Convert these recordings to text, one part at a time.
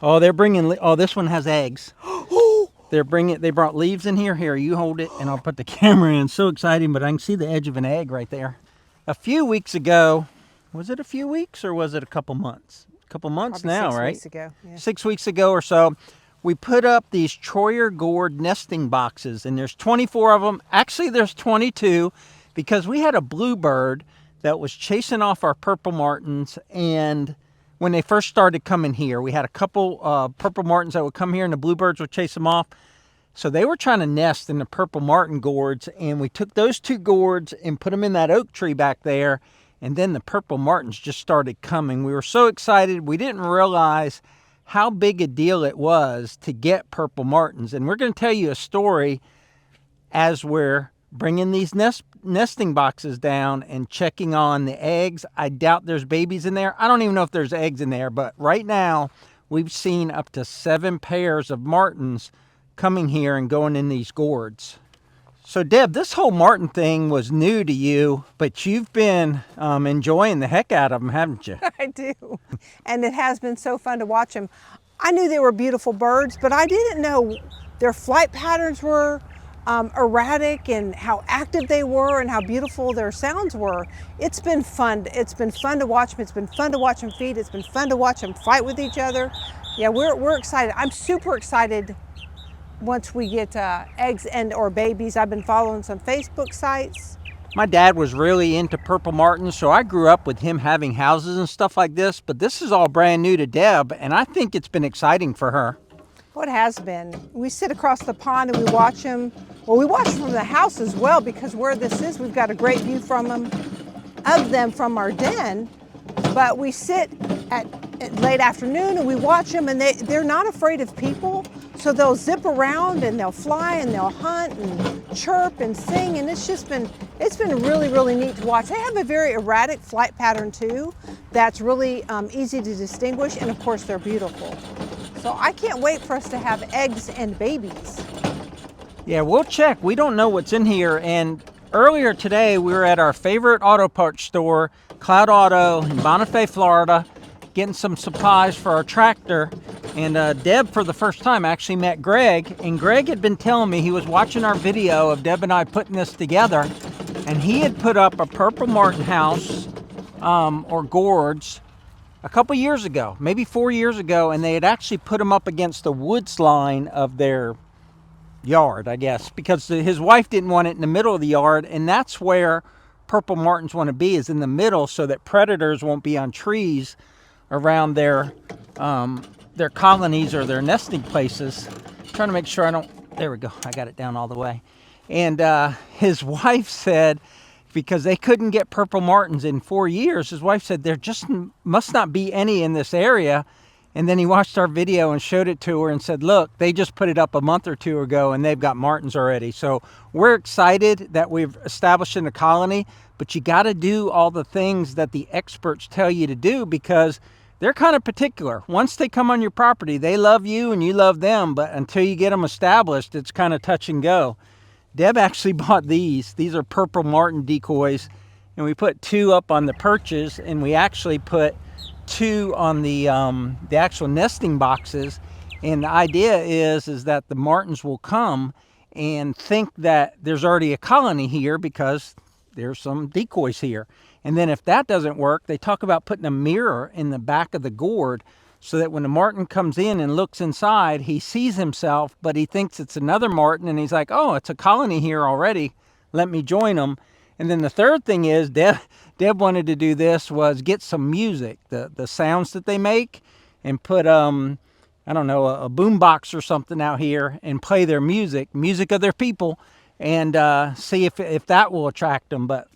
Oh, they're bringing, oh, this one has eggs. They brought leaves in here. Here, you hold it and I'll put the camera in. So exciting, but I can see the edge of an egg right there. A few weeks ago, was it a few weeks or was it a couple months? A couple months Probably now, 6 right? weeks ago. Yeah. 6 weeks ago or so, we put up these Troyer Gourd nesting boxes, and there's 24 of them. Actually, there's 22 because we had a bluebird that was chasing off our purple martins, and when they first started coming here, we had a couple purple martins that would come here and the bluebirds would chase them off. So they were trying to nest in the purple martin gourds, and we took those 2 gourds and put them in that oak tree back there, and then the purple martins just started coming. We were so excited. We didn't realize how big a deal it was to get purple martins. And we're going to tell you a story as we're bringing these nesting boxes down and checking on the eggs. I doubt there's babies in there. I don't even know if there's eggs in there, but right now we've seen up to 7 pairs of martins coming here and going in these gourds. So Deb, this whole martin thing was new to you, but you've been enjoying the heck out of them, haven't you? I do. And it has been so fun to watch them. I knew they were beautiful birds, but I didn't know their flight patterns were erratic and how active they were and how beautiful their sounds were. It's been fun. It's been fun to watch them. It's been fun to watch them feed. It's been fun to watch them fight with each other. Yeah, we're excited. I'm super excited once we get eggs and or babies. I've been following some Facebook sites. My dad was really into purple martins, so I grew up with him having houses and stuff like this, but this is all brand new to Deb, and I think it's been exciting for her. Well, it has been. We sit across the pond and we watch them. Well, we watch them from the house as well, because where this is, we've got a great view from them, of them from our den. But we sit at late afternoon and we watch them, and they're not afraid of people. So they'll zip around and they'll fly and they'll hunt and chirp and sing, and it's been really, really neat to watch. They have a very erratic flight pattern too that's really easy to distinguish, and of course they're beautiful. So I can't wait for us to have eggs and babies. Yeah, we'll check. We don't know what's in here, and earlier today we were at our favorite auto parts store, Cloud Auto in Bonifay, Florida, getting some supplies for our tractor. And Deb, for the first time, actually met Greg. And Greg had been telling me he was watching our video of Deb and I putting this together. And he had put up a purple martin house or gourds a couple years ago, maybe 4 years ago. And they had actually put them up against the woods line of their yard, I guess, because his wife didn't want it in the middle of the yard. And that's where purple martins want to be, is in the middle, so that predators won't be on trees around their colonies or their nesting places. I'm trying to make sure I don't, there we go, I got it down all the way. And his wife said, because they couldn't get purple martins in 4 years, his wife said there just must not be any in this area. And then he watched our video and showed it to her and said, look, they just put it up a month or 2 ago and they've got martins already. So we're excited that we've established a colony, but you got to do all the things that the experts tell you to do, because they're kind of particular. Once they come on your property, they love you and you love them, but until you get them established, it's kind of touch and go. Deb actually bought these. These are purple martin decoys, and we put 2 up on the perches, and we actually put 2 on the actual nesting boxes. And the idea is that the martins will come and think that there's already a colony here because there's some decoys here. And then if that doesn't work, they talk about putting a mirror in the back of the gourd so that when the martin comes in and looks inside, he sees himself, but he thinks it's another martin, and he's like, oh, it's a colony here already. Let me join them. And then the third thing is, Deb wanted to do this, was get some music, the sounds that they make, and put, I don't know, a boom box or something out here and play their music of their people, and see if that will attract them. But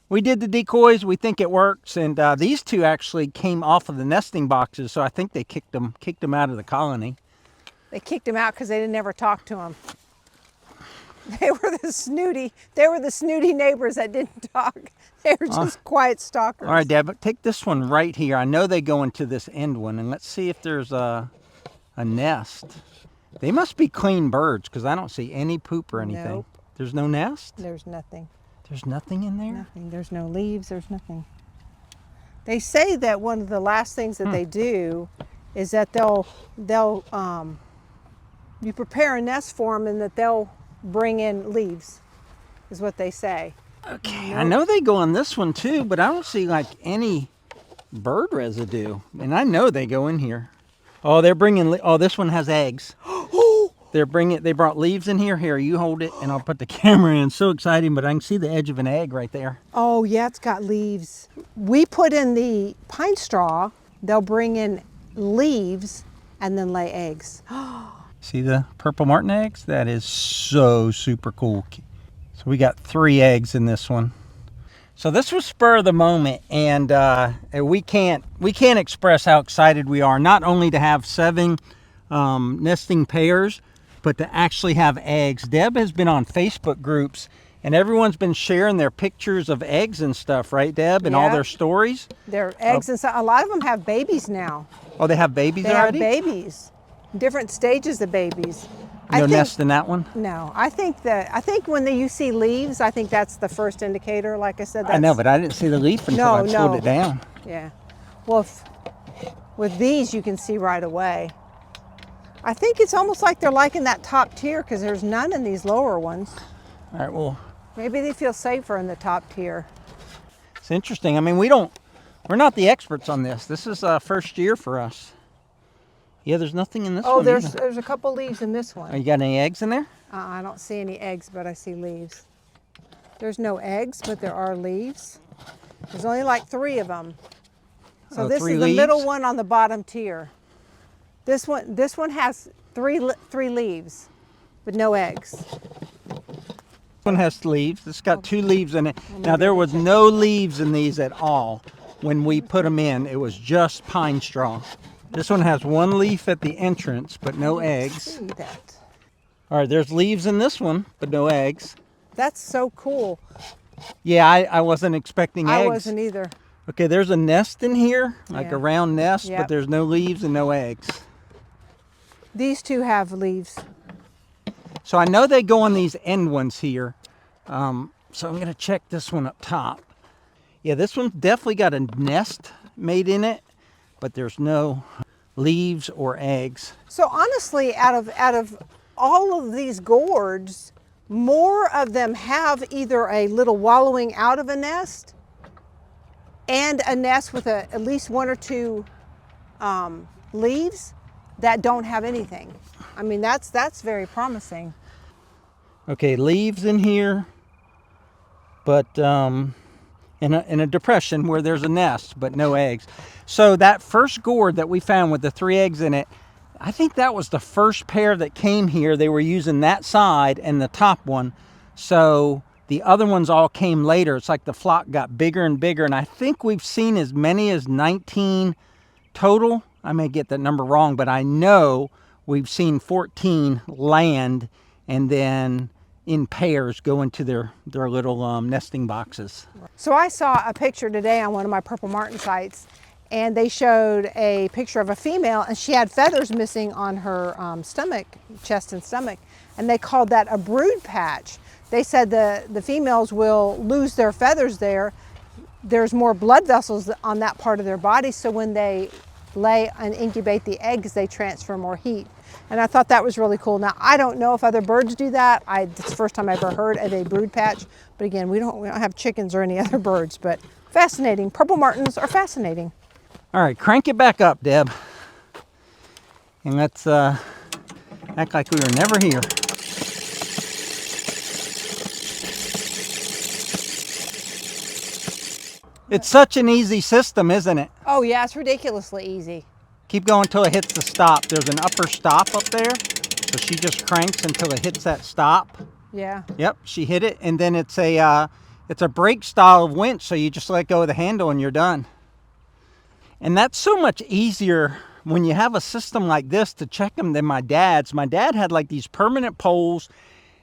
we did the decoys. We think it works. And these 2 actually came off of the nesting boxes, so I think they kicked them out of the colony. They kicked them out because they didn't ever talk to them. They were the snooty neighbors that didn't talk. They were just quiet stalkers. All right, Deb, take this one right here. I know they go into this end one, and let's see if there's a nest. They must be clean birds, because I don't see any poop or anything. Nope. There's no nest? There's nothing. There's nothing in there? Nothing. There's no leaves. There's nothing. They say that one of the last things that they do is that you prepare a nest for them and that they'll bring in leaves, is what they say. Okay, I know they go on this one too, but I don't see like any bird residue. And I know they go in here. Oh, they're bringing, oh, this one has eggs. They brought leaves in here. Here, you hold it and I'll put the camera in. So exciting, but I can see the edge of an egg right there. Oh yeah, it's got leaves. We put in the pine straw, they'll bring in leaves and then lay eggs. See the purple martin eggs? That is so super cool. So we got 3 eggs in this one. So this was spur of the moment, and we can't express how excited we are, not only to have 7 nesting pairs, but to actually have eggs. Deb has been on Facebook groups, and everyone's been sharing their pictures of eggs and stuff, right, Deb? And all their stories. Their eggs and stuff. A lot of them have babies now. Oh, they have babies they already? They have babies. Different stages of babies. No nest in that one? No, I think when you see leaves, I think that's the first indicator. Like I said, I know, but I didn't see the leaf until I pulled it down. Yeah, well, with these you can see right away. I think it's almost like they're liking that top tier because there's none in these lower ones. All right, well, maybe they feel safer in the top tier. It's interesting. I mean, we're not the experts on this. This is first year for us. Yeah, there's nothing in this one. Oh, there's a couple leaves in this one. Oh, you got any eggs in there? I don't see any eggs, but I see leaves. There's no eggs, but there are leaves. There's only like 3 of them. So this is the middle one on the bottom tier. This one has 3 leaves, but no eggs. This one has leaves. It's got 2 leaves in it. Now there was no leaves in these at all when we put them in. It was just pine straw. This one has 1 leaf at the entrance, but no eggs. See that. All right, there's leaves in this one, but no eggs. That's so cool. Yeah, I wasn't expecting eggs. I wasn't either. Okay, there's a nest in here, like a round nest, but there's no leaves and no eggs. These 2 have leaves. So I know they go on these end ones here. So I'm going to check this one up top. Yeah, this one's definitely got a nest made in it, but there's no leaves or eggs. So honestly, out of all of these gourds, more of them have either a little wallowing out of a nest and a nest with at least 1 or 2 leaves that don't have anything. I mean, that's very promising. Okay, leaves in here, but in a depression where there's a nest, but no eggs. So that first gourd that we found with the 3 eggs in it, I think that was the first pair that came here. They were using that side and the top one. So the other ones all came later. It's like the flock got bigger and bigger. And I think we've seen as many as 19 total. I may get that number wrong, but I know we've seen 14 land and then in pairs go into their little nesting boxes. So I saw a picture today on one of my purple martin sites, and they showed a picture of a female, and she had feathers missing on her stomach, chest and stomach, and they called that a brood patch. They said the females will lose their feathers there. There's more blood vessels on that part of their body, so when they lay and incubate the eggs, they transfer more heat. And I thought that was really cool. Now, I don't know if other birds do that. It's the first time I ever heard of a brood patch. But again, we don't have chickens or any other birds, but fascinating. Purple martins are fascinating. All right, crank it back up, Deb. And let's act like we were never here. It's such an easy system, isn't it? Oh yeah, it's ridiculously easy. Keep going until it hits the stop. There's an upper stop up there. So she just cranks until it hits that stop. Yeah. Yep, she hit it. And then it's a brake style of winch. So you just let go of the handle and you're done. And that's so much easier when you have a system like this to check them than my dad's. My dad had like these permanent poles.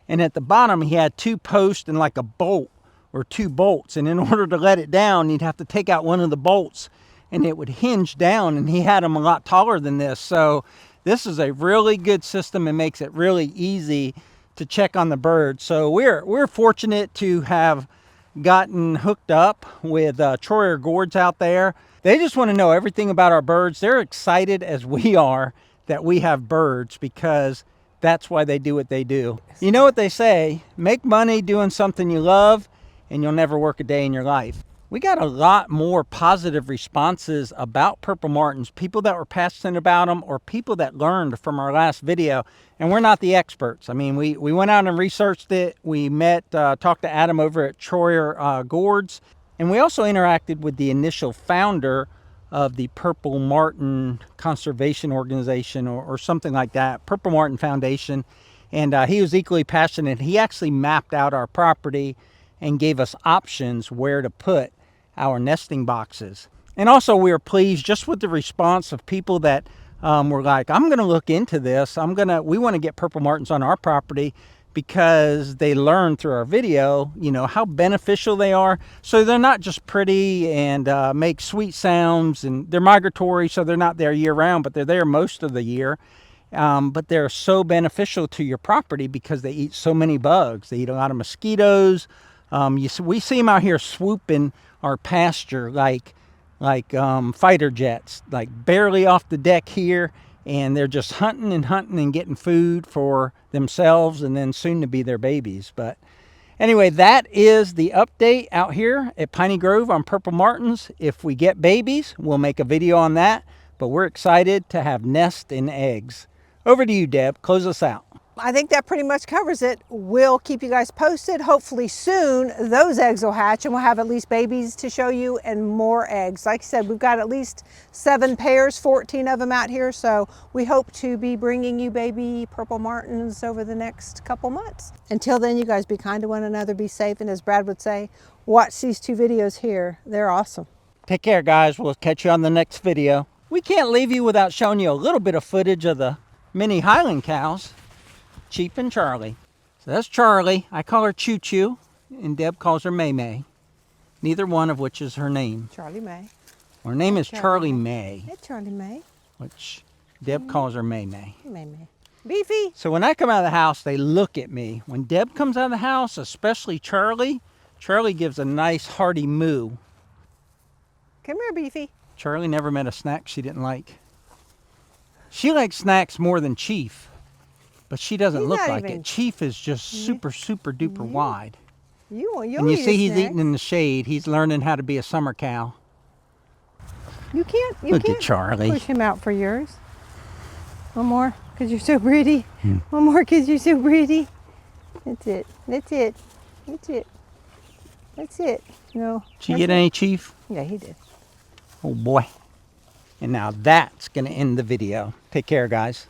And at the bottom, he had 2 posts and like a bolt or 2 bolts. And in order to let it down, you'd have to take out one of the bolts and it would hinge down, and he had them a lot taller than this. So this is a really good system and makes it really easy to check on the birds. So we're fortunate to have gotten hooked up with Troyer Gourds out there. They just want to know everything about our birds. They're excited as we are that we have birds because that's why they do what they do. You know what they say, make money doing something you love and you'll never work a day in your life. We got a lot more positive responses about Purple Martins, people that were passionate about them or people that learned from our last video. And we're not the experts. I mean, we went out and researched it. We met, talked to Adam over at Troyer Gourds. And we also interacted with the initial founder of the Purple Martin Conservation Organization or something like that, Purple Martin Foundation. And he was equally passionate. He actually mapped out our property and gave us options where to put our nesting boxes. And also we were pleased just with the response of people that were like, I'm going to look into this. We want to get Purple Martins on our property because they learned through our video, you know, how beneficial they are. So they're not just pretty and make sweet sounds, and they're migratory, so they're not there year round, but they're there most of the year. But they're so beneficial to your property because they eat so many bugs. They eat a lot of mosquitoes. We see them out here swooping our pasture like fighter jets, like barely off the deck here, and they're just hunting and getting food for themselves and then soon to be their babies. But anyway, that is the update out here at Piney Grove on Purple Martins. If we get babies, we'll make a video on that, but we're excited to have nest and eggs. Over to you, Deb. Close us out. I think that pretty much covers it. We'll keep you guys posted. Hopefully soon those eggs will hatch and we'll have at least babies to show you and more eggs. Like I said, we've got at least 7 pairs, 14 of them out here. So we hope to be bringing you baby Purple Martins over the next couple months. Until then, you guys be kind to one another, be safe. And as Brad would say, watch these 2 videos here. They're awesome. Take care, guys. We'll catch you on the next video. We can't leave you without showing you a little bit of footage of the mini Highland cows. Chief and Charlie. So that's Charlie. I call her Choo Choo, and Deb calls her May May. Neither one of which is her name. Charlie May. Her name is Charlie May. Hey, Charlie May. Which Deb calls her May May. May May. Beefy. So when I come out of the house, they look at me. When Deb comes out of the house, especially Charlie, Charlie gives a nice hearty moo. Come here, Beefy. Charlie never met a snack she didn't like. She likes snacks more than Chief. But she doesn't look like it. Chief is just super duper wide. And you see he's eating in the shade. He's learning how to be a summer cow. You can't Look at Charlie. Push him out for yours. One more, because you're so pretty. One more, because you're so pretty. That's it. That's it. That's it. That's it. No. Did you get any, Chief? Yeah, he did. Oh boy. And now that's going to end the video. Take care, guys.